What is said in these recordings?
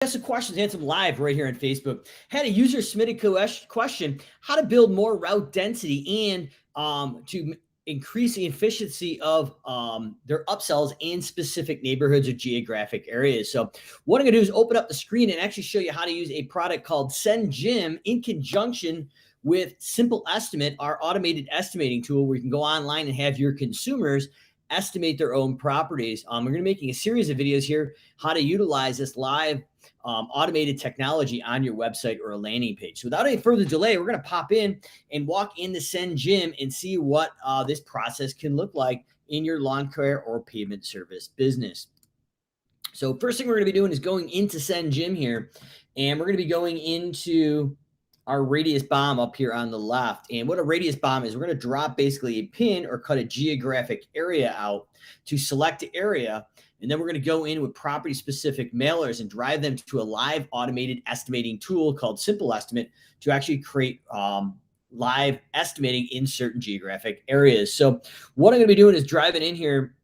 Got some questions, answer them live right here on Facebook. Had a user submit a question: how to build more route density and to increase the efficiency of their upsells in specific neighborhoods or geographic areas. So what I'm going to do is open up the screen and actually show you how to use a product called SendJim in conjunction with SimpleEstimate, our automated estimating tool, where you can go online and have your consumers estimate their own properties. We're going to be making a series of videos here how to utilize this live automated technology on your website or a landing page. So without any further delay, we're going to pop in and walk into SendJim and see what this process can look like in your lawn care or pavement service business. So first thing we're going to be doing is going into SendJim here, and we're going to be going into our radius bomb up here on the left. And what a radius bomb is, we're going to drop basically a pin or cut a geographic area out to select the area. And then we're going to go in with property specific mailers and drive them to a live automated estimating tool called SimpleEstimate to actually create live estimating in certain geographic areas. So what I'm going to be doing is driving in here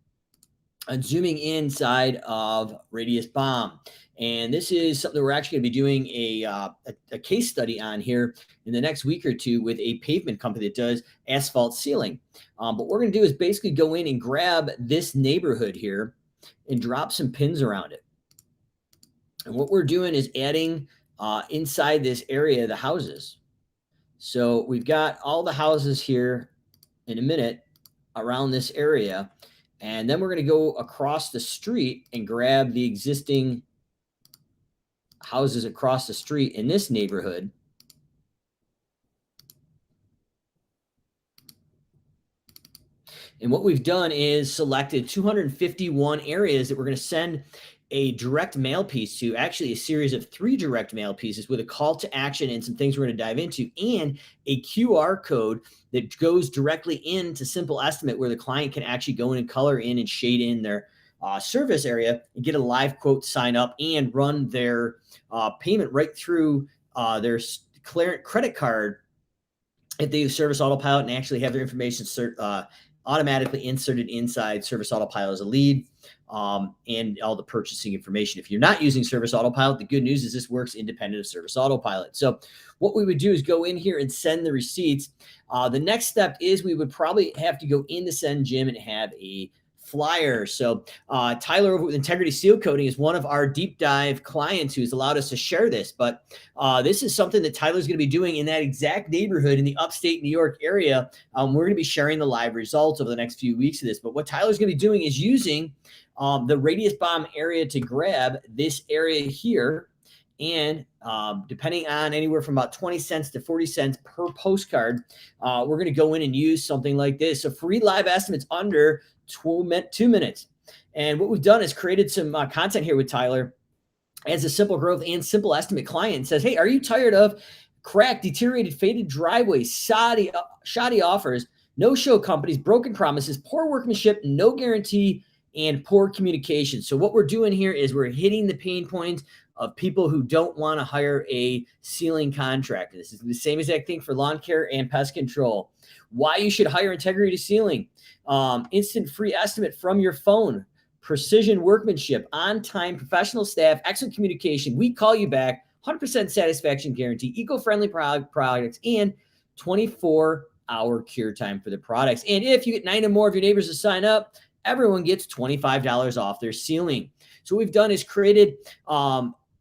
and zooming inside of radius bomb. And this is something we're actually going to be doing a case study on here in the next week or two with a pavement company that does asphalt sealing. But what we're going to do is basically go in and grab this neighborhood here and drop some pins around it. And what we're doing is adding inside this area the houses. So we've got all the houses here in a minute around this area. And then we're going to go across the street and grab the existing houses across the street in this neighborhood. And what we've done is selected 251 areas that we're going to send a direct mail piece to, actually a series of 3 direct mail pieces with a call to action and some things we're going to dive into, and a QR code that goes directly into SimpleEstimate where the client can actually go in and color in and shade in their service area and get a live quote, sign up, and run their payment right through their credit card if they use Service Autopilot, and actually have their information automatically inserted inside Service Autopilot as a lead, and all the purchasing information. If you're not using Service Autopilot, the good news is this works independent of Service Autopilot. So what we would do is go in here and send the receipts. The next step is we would probably have to go into SendJim and have a flyer. So Tyler over with Integrity Seal Coating is one of our deep dive clients who's allowed us to share this. But this is something that Tyler's going to be doing in that exact neighborhood in the upstate New York area. We're going to be sharing the live results over the next few weeks of this. But what Tyler's going to be doing is using the radius bomb area to grab this area here. And depending on anywhere from about 20 cents to 40 cents per postcard, we're going to go in and use something like this. So free live estimates under 2 minutes. And what we've done is created some content here with Tyler as a Simple Growth and SimpleEstimate client, and says, hey, are you tired of cracked, deteriorated, faded driveways, shoddy offers, no-show companies, broken promises, poor workmanship, no guarantee, and poor communication? So what we're doing here is we're hitting the pain points of people who don't want to hire a sealing contractor. This is the same exact thing for lawn care and pest control. Why you should hire Integrity Sealing. Instant free estimate from your phone, precision workmanship, on-time professional staff, excellent communication. We call you back, 100% satisfaction guarantee, eco-friendly products, and 24-hour cure time for the products. And if you get 9 or more of your neighbors to sign up, everyone gets $25 off their sealing. So what we've done is created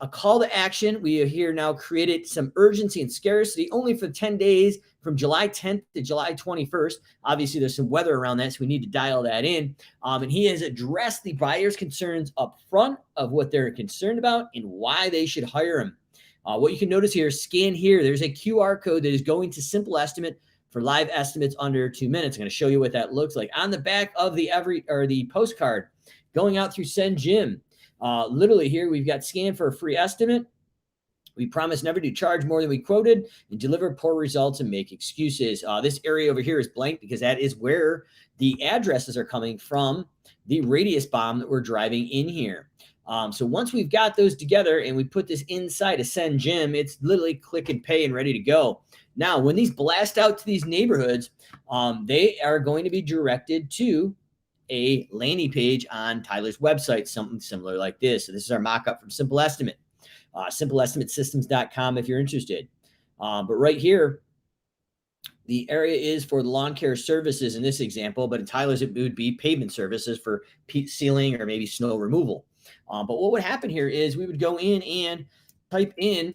a call to action. We have here now created some urgency and scarcity only for 10 days from July 10th to July 21st. Obviously, there's some weather around that, so we need to dial that in. And he has addressed the buyer's concerns up front of what they're concerned about and why they should hire him. What you can notice here, scan here, there's a QR code that is going to SimpleEstimate for live estimates under 2 minutes. I'm going to show you what that looks like. On the back of the postcard going out through SendJim, literally here we've got scan for a free estimate. We promise never to charge more than we quoted and deliver poor results and make excuses. This area over here is blank because that is where the addresses are coming from, the radius bomb that we're driving in here. So once we've got those together and we put this inside a SendJim, it's literally click and pay and ready to go. Now, when these blast out to these neighborhoods, they are going to be directed to a landing page on Tyler's website, something similar like this. So this is our mock-up from SimpleEstimate. SimpleEstimateSystems.com if you're interested. But right here, the area is for the lawn care services in this example, but in Tyler's, it would be pavement services for peat sealing or maybe snow removal. But what would happen here is we would go in and type in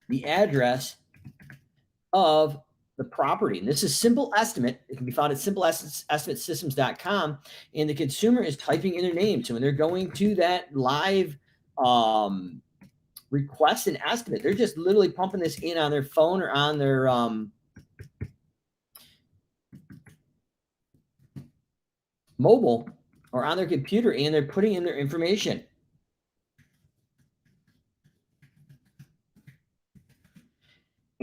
the address of the property. And this is Simple Estimate. It can be found at SimpleEstimateSystems.com. And the consumer is typing in their name. So when they're going to that live request an estimate, they're just literally pumping this in on their phone or on their mobile or on their computer, and they're putting in their information.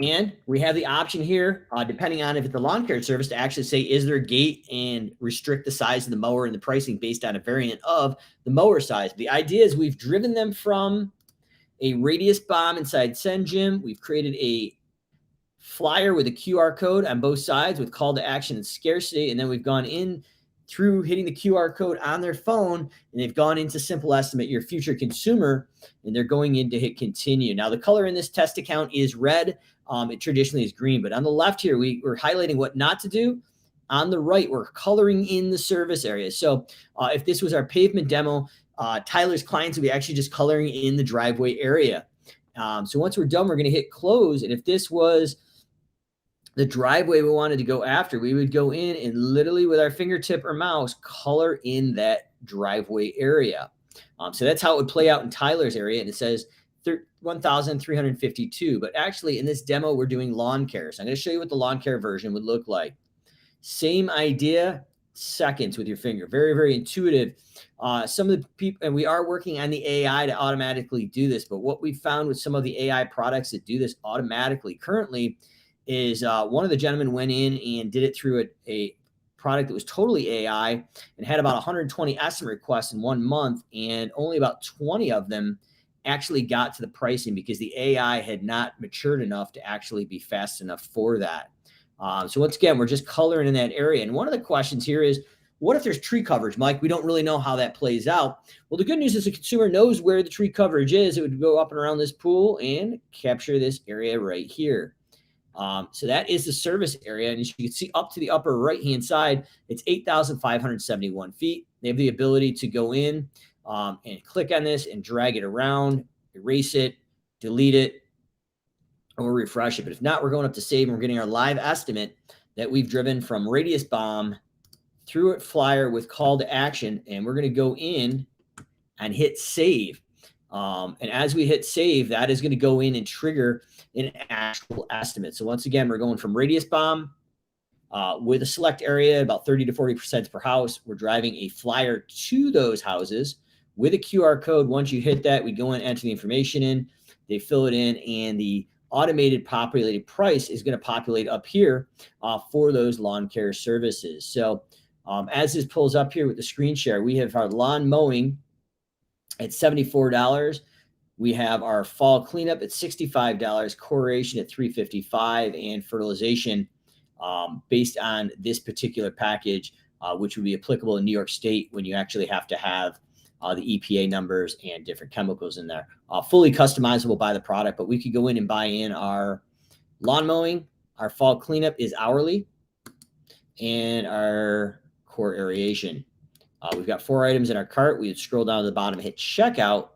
And we have the option here, depending on if it's a lawn care service, to actually say, is there a gate, and restrict the size of the mower and the pricing based on a variant of the mower size. The idea is we've driven them from a radius bomb inside SendJim. We've created a flyer with a QR code on both sides with call to action and scarcity. And then we've gone in through hitting the QR code on their phone, and they've gone into Simple Estimate, your future consumer, and they're going in to hit continue. Now, the color in this test account is red. It traditionally is green, but on the left here, we're highlighting what not to do. On the right, we're coloring in the service area. So if this was our pavement demo, Tyler's clients would be actually just coloring in the driveway area. So once we're done, we're going to hit close. And if this was the driveway we wanted to go after, we would go in and literally with our fingertip or mouse color in that driveway area. So that's how it would play out in Tyler's area. And it says 1,352. But actually in this demo, we're doing lawn care. So I'm going to show you what the lawn care version would look like. Same idea, seconds with your finger. Very, very intuitive. Some of the people, and we are working on the AI to automatically do this, but what we found with some of the AI products that do this automatically currently is one of the gentlemen went in and did it through a product that was totally AI and had about 120 estimate requests in 1 month, and only about 20 of them actually got to the pricing because the AI had not matured enough to actually be fast enough for that. So once again, we're just coloring in that area. And one of the questions here is, what if there's tree coverage, Mike? We don't really know how that plays out. Well, the good news is the consumer knows where the tree coverage is. It would go up and around this pool and capture this area right here. So that is the service area. And as you can see up to the upper right-hand side, it's 8,571 feet. They have the ability to go in and click on this and drag it around, erase it, delete it, or refresh it. But if not, we're going up to save, and we're getting our live estimate that we've driven from radius bomb through it flyer with call to action. And we're going to go in and hit save. And as we hit save, that is going to go in and trigger an actual estimate. So once again, we're going from radius bomb with a select area, about 30 to 40% per house. We're driving a flyer to those houses with a QR code. Once you hit that, we go in, enter the information in, they fill it in, and the automated populated price is going to populate up here for those lawn care services. So as this pulls up here with the screen share, we have our lawn mowing at $74. We have our fall cleanup at $65, chloration at $355, and fertilization based on this particular package, which would be applicable in New York State when you actually have to have the EPA numbers and different chemicals in there. Fully customizable by the product, but we could go in and buy in our lawn mowing. Our fall cleanup is hourly, and our core aeration. We've got 4 items in our cart. We would scroll down to the bottom, hit checkout.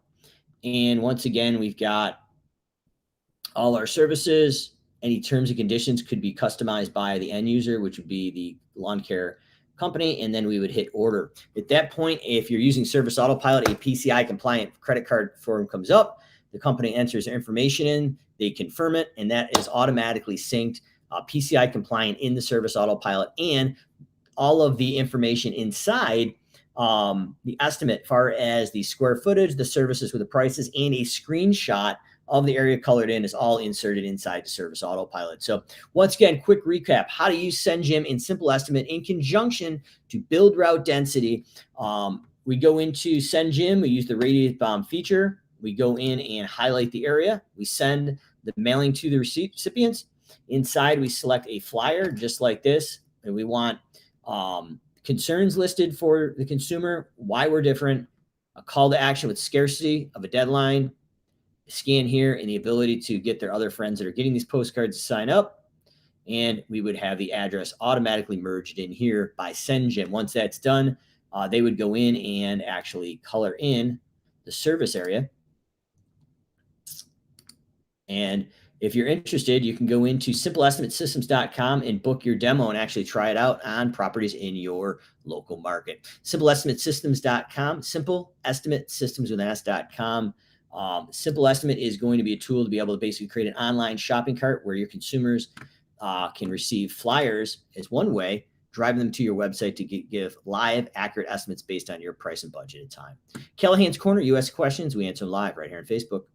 And once again, we've got all our services. Any terms and conditions could be customized by the end user, which would be the lawn care company. And then we would hit order. At that point, if you're using Service Autopilot, a PCI compliant credit card form comes up. The company enters their information in, they confirm it, and that is automatically synced, PCI compliant in the Service Autopilot, and all of the information inside the estimate as far as the square footage, the services with the prices, and a screenshot of the area colored in is all inserted inside the Service Autopilot. So once again, quick recap, how to use SendJim and Simple Estimate in conjunction to build route density. We go into SendJim, we use the radius bomb feature. We go in and highlight the area. We send the mailing to the recipients. Inside, we select a flyer just like this, and we want concerns listed for the consumer, why we're different, a call to action with scarcity of a deadline, scan here and the ability to get their other friends that are getting these postcards to sign up. And we would have the address automatically merged in here by SendJim. Once that's done, they would go in and actually color in the service area. And if you're interested, you can go into SimpleEstimateSystems.com and book your demo and actually try it out on properties in your local market. SimpleEstimateSystems.com, SimpleEstimateSystems with an S.com. Simple Estimate is going to be a tool to be able to basically create an online shopping cart where your consumers can receive flyers as one way, driving them to your website to give live, accurate estimates based on your price and budget and time. Callahan's Corner, U.S. questions. We answer them live right here on Facebook.